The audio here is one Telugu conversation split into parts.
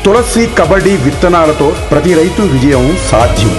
తులసి కబడ్డీ విత్తనాలతో ప్రతి రైతు విజయం సాధ్యం.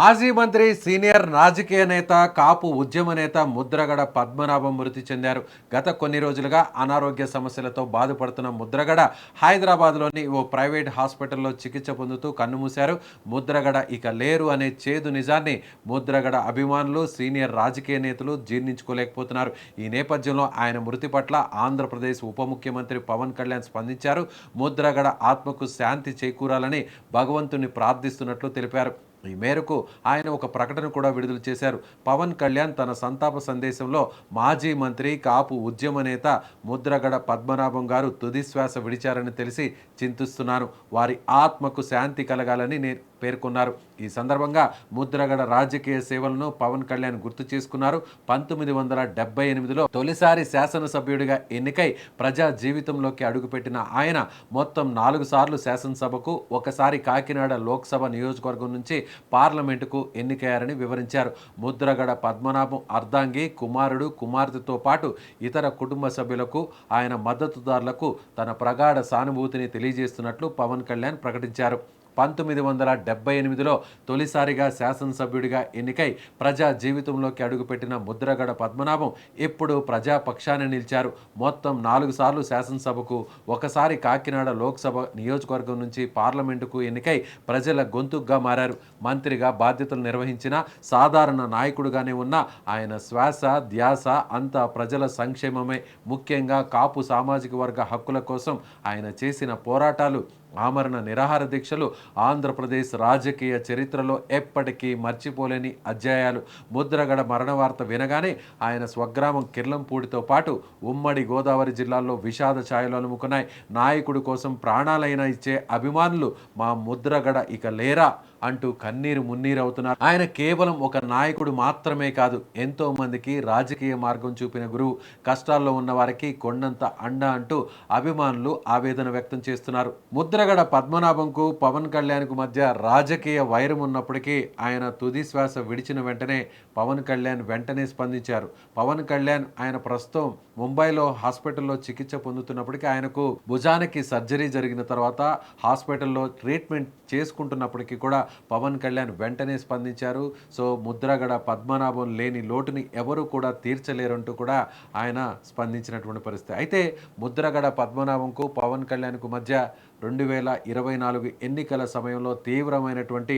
మాజీ మంత్రి, సీనియర్ రాజకీయ నేత, కాపు ఉద్యమ నేత ముద్రగడ పద్మనాభం మృతి చెందారు. గత కొన్ని రోజులుగా అనారోగ్య సమస్యలతో బాధపడుతున్న ముద్రగడ హైదరాబాద్లోని ఓ ప్రైవేట్ హాస్పిటల్లో చికిత్స పొందుతూ కన్నుమూశారు. ముద్రగడ ఇక లేరు అనే చేదు నిజాన్ని ముద్రగడ అభిమానులు, సీనియర్ రాజకీయ నేతలు జీర్ణించుకోలేకపోతున్నారు. ఈ నేపథ్యంలో ఆయన మృతి పట్ల ఆంధ్రప్రదేశ్ ఉప ముఖ్యమంత్రి పవన్ కళ్యాణ్ స్పందించారు. ముద్రగడ ఆత్మకు శాంతి చేకూరాలని భగవంతుని ప్రార్థిస్తున్నట్లు తెలిపారు. ఈ మేరకు ఆయన ఒక ప్రకటన కూడా విడుదల చేశారు. పవన్ కళ్యాణ్ తన సంతాప సందేశంలో మాజీ మంత్రి, కాపు ఉద్యమ నేత ముద్రగడ పద్మనాభం గారు తుది శ్వాస విడిచారని తెలిసి చింతిస్తున్నాను. వారి ఆత్మకు శాంతి కలగాలని పేర్కొన్నారు. ఈ సందర్భంగా ముద్రగడ రాజకీయ సేవలను పవన్ కళ్యాణ్ గుర్తు చేసుకున్నారు. 1978లో తొలిసారి శాసనసభ్యుడిగా ఎన్నికై ప్రజా జీవితంలోకి అడుగుపెట్టిన ఆయన మొత్తం 4 సార్లు శాసనసభకు, ఒకసారి కాకినాడ లోక్సభ నియోజకవర్గం నుంచి పార్లమెంటుకు ఎన్నికయ్యారని వివరించారు. ముద్రగడ పద్మనాభం అర్ధాంగి, కుమారుడు, కుమార్తెతో పాటు ఇతర కుటుంబ సభ్యులకు, ఆయన మద్దతుదారులకు తన ప్రగాఢ సానుభూతిని తెలియజేస్తున్నట్లు పవన్ కళ్యాణ్ ప్రకటించారు. 1978లో తొలిసారిగా శాసనసభ్యుడిగా ఎన్నికై ప్రజా జీవితంలోకి అడుగుపెట్టిన ముద్రగడ పద్మనాభం ఎప్పుడు ప్రజాపక్షాన్ని నిలిచారు. మొత్తం 4 సార్లు శాసనసభకు, ఒకసారి కాకినాడ లోక్సభ నియోజకవర్గం నుంచి పార్లమెంటుకు ఎన్నికై ప్రజల గొంతుగ్గా మారారు. మంత్రిగా బాధ్యతలు నిర్వహించిన, సాధారణ నాయకుడుగానే ఉన్న ఆయన శ్వాస, ధ్యాస అంతా ప్రజల సంక్షేమమే. ముఖ్యంగా కాపు సామాజిక వర్గ హక్కుల కోసం ఆయన చేసిన పోరాటాలు, ఆమరణ నిరాహార దీక్షలు ఆంధ్రప్రదేశ్ రాజకీయ చరిత్రలో ఎప్పటికీ మర్చిపోలేని అధ్యాయాలు. ముద్రగడ మరణ వార్త వినగానే ఆయన స్వగ్రామం కిర్లంపూడితో పాటు ఉమ్మడి గోదావరి జిల్లాల్లో విషాద ఛాయలు అలుముకున్నాయి. నాయకుడి కోసం ప్రాణాలైనా ఇచ్చే అభిమానులు మా ముద్రగడ ఇక లేరా అంటూ కన్నీరు మున్నీరు అవుతున్నారు. ఆయన కేవలం ఒక నాయకుడు మాత్రమే కాదు, ఎంతో మందికి రాజకీయ మార్గం చూపిన గురువు. కష్టాల్లో ఉన్న వారికి కొండంత అండ అంటూ అభిమానులు ఆవేదన వ్యక్తం చేస్తున్నారు. ముద్రగడ పద్మనాభంకు పవన్ కళ్యాణ్కు మధ్య రాజకీయ వైరం ఉన్నప్పటికీ ఆయన తుది శ్వాస విడిచిన వెంటనే పవన్ కళ్యాణ్ వెంటనే స్పందించారు. పవన్ కళ్యాణ్ ఆయన ప్రస్తుతం ముంబైలో హాస్పిటల్లో చికిత్స పొందుతున్నప్పటికీ, ఆయనకు భుజానికి సర్జరీ జరిగిన తర్వాత హాస్పిటల్లో ట్రీట్మెంట్ చేసుకుంటున్నప్పటికీ కూడా పవన్ కళ్యాణ్ వెంటనే స్పందించారు. సో ముద్రగడ పద్మనాభం లేని లోటుని ఎవరు కూడా తీర్చలేరంటూ కూడా ఆయన స్పందించినటువంటి పరిస్థితి. అయితే ముద్రగడ పద్మనాభంకు పవన్ కళ్యాణ్కు మధ్య 2024 ఎన్నికల సమయంలో తీవ్రమైనటువంటి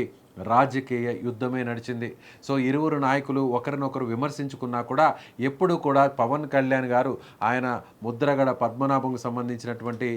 రాజకీయ యుద్ధమే నడిచింది. సో ఇరువురు నాయకులు ఒకరినొకరు విమర్శించుకున్నా కూడా ఎప్పుడు కూడా పవన్ కళ్యాణ్ గారు ఆయన ముద్రగడ పద్మనాభంకు సంబంధించినటువంటి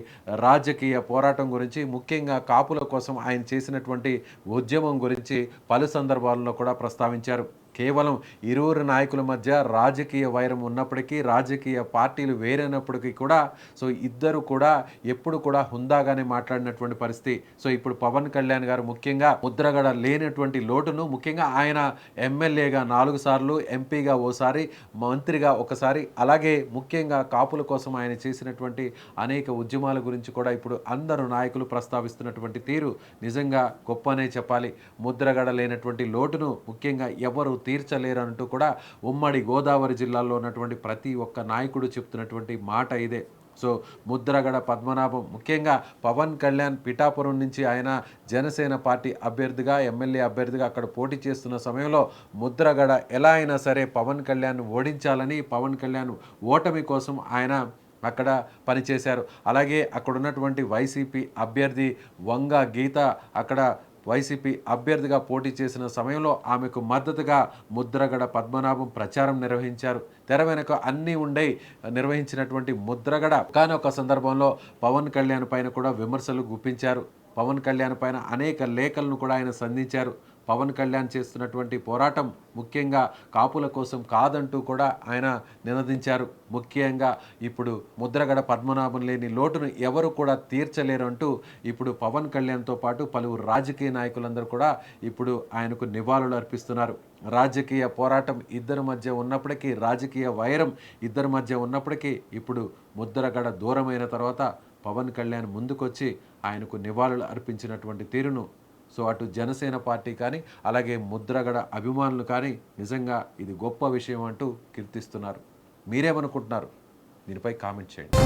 రాజకీయ పోరాటం గురించి, ముఖ్యంగా కాపుల కోసం ఆయన చేసినటువంటి ఉద్యమం గురించి పలు సందర్భాల్లో కూడా ప్రస్తావించారు. కేవలం ఇరువురు నాయకుల మధ్య రాజకీయ వైరం ఉన్నప్పటికీ, రాజకీయ పార్టీలు వేరైనప్పటికీ కూడా సో ఇద్దరు కూడా ఎప్పుడు కూడా హుందాగానే మాట్లాడినటువంటి పరిస్థితి. సో ఇప్పుడు పవన్ కళ్యాణ్ గారు ముఖ్యంగా ముద్రగడ లేనటువంటి లోటును, ముఖ్యంగా ఆయన ఎమ్మెల్యేగా 4 సార్లు, ఎంపీగా ఓసారి, మంత్రిగా ఒకసారి, అలాగే ముఖ్యంగా కాపుల కోసం ఆయన చేసినటువంటి అనేక ఉద్యమాల గురించి కూడా ఇప్పుడు అందరూ నాయకులు ప్రస్తావిస్తున్నటువంటి తీరు నిజంగా గొప్పనే చెప్పాలి. ముద్రగడ లేనటువంటి లోటును ముఖ్యంగా ఎవరు తీర్చలేరంటూ కూడా ఉమ్మడి గోదావరి జిల్లాలో ఉన్నటువంటి ప్రతి ఒక్క నాయకుడు చెప్తున్నటువంటి మాట ఇదే. సో ముద్రగడ పద్మనాభం ముఖ్యంగా పవన్ కళ్యాణ్ పిఠాపురం నుంచి ఆయన జనసేన పార్టీ అభ్యర్థిగా, ఎమ్మెల్యే అభ్యర్థిగా అక్కడ పోటీ చేస్తున్న సమయంలో ముద్రగడ ఎలా అయినా సరే పవన్ కళ్యాణ్ ఓడించాలని, పవన్ కళ్యాణ్ ఓటమి కోసం ఆయన అక్కడ పనిచేశారు. అలాగే అక్కడ ఉన్నటువంటి వైసీపీ అభ్యర్థి వంగ గీత అక్కడ వైసీపీ అభ్యర్థిగా పోటీ చేసిన సమయంలో ఆమెకు మద్దతుగా ముద్రగడ పద్మనాభం ప్రచారం నిర్వహించారు. తెర వెనుక అన్నీ ఉండే నిర్వహించినటువంటి ముద్రగడ ఒకానొక సందర్భంలో పవన్ కళ్యాణ్ పైన కూడా విమర్శలు గుప్పించారు. పవన్ కళ్యాణ్ పైన అనేక లేఖలను కూడా ఆయన సంధించారు. పవన్ కళ్యాణ్ చేస్తున్నటువంటి పోరాటం ముఖ్యంగా కాపుల కోసం కాదంటూ కూడా ఆయన నినదించారు. ముఖ్యంగా ఇప్పుడు ముద్రగడ పద్మనాభం లేని లోటును ఎవరు కూడా తీర్చలేరంటూ ఇప్పుడు పవన్ కళ్యాణ్తో పాటు పలువురు రాజకీయ నాయకులందరూ కూడా ఇప్పుడు ఆయనకు నివాళులు అర్పిస్తున్నారు. రాజకీయ పోరాటం ఇద్దరి మధ్య ఉన్నప్పటికీ, రాజకీయ వైరం ఇద్దరి మధ్య ఉన్నప్పటికీ ఇప్పుడు ముద్రగడ దూరమైన తర్వాత పవన్ కళ్యాణ్ ముందుకొచ్చి ఆయనకు నివాళులు అర్పించినటువంటి తీరును సో అటు జనసేన పార్టీ కానీ, అలాగే ముద్రగడ అభిమానులు కానీ నిజంగా ఇది గొప్ప విషయం అంటూ కీర్తిస్తున్నారు. మీరేమనుకుంటున్నారు? దీనిపై కామెంట్ చేయండి.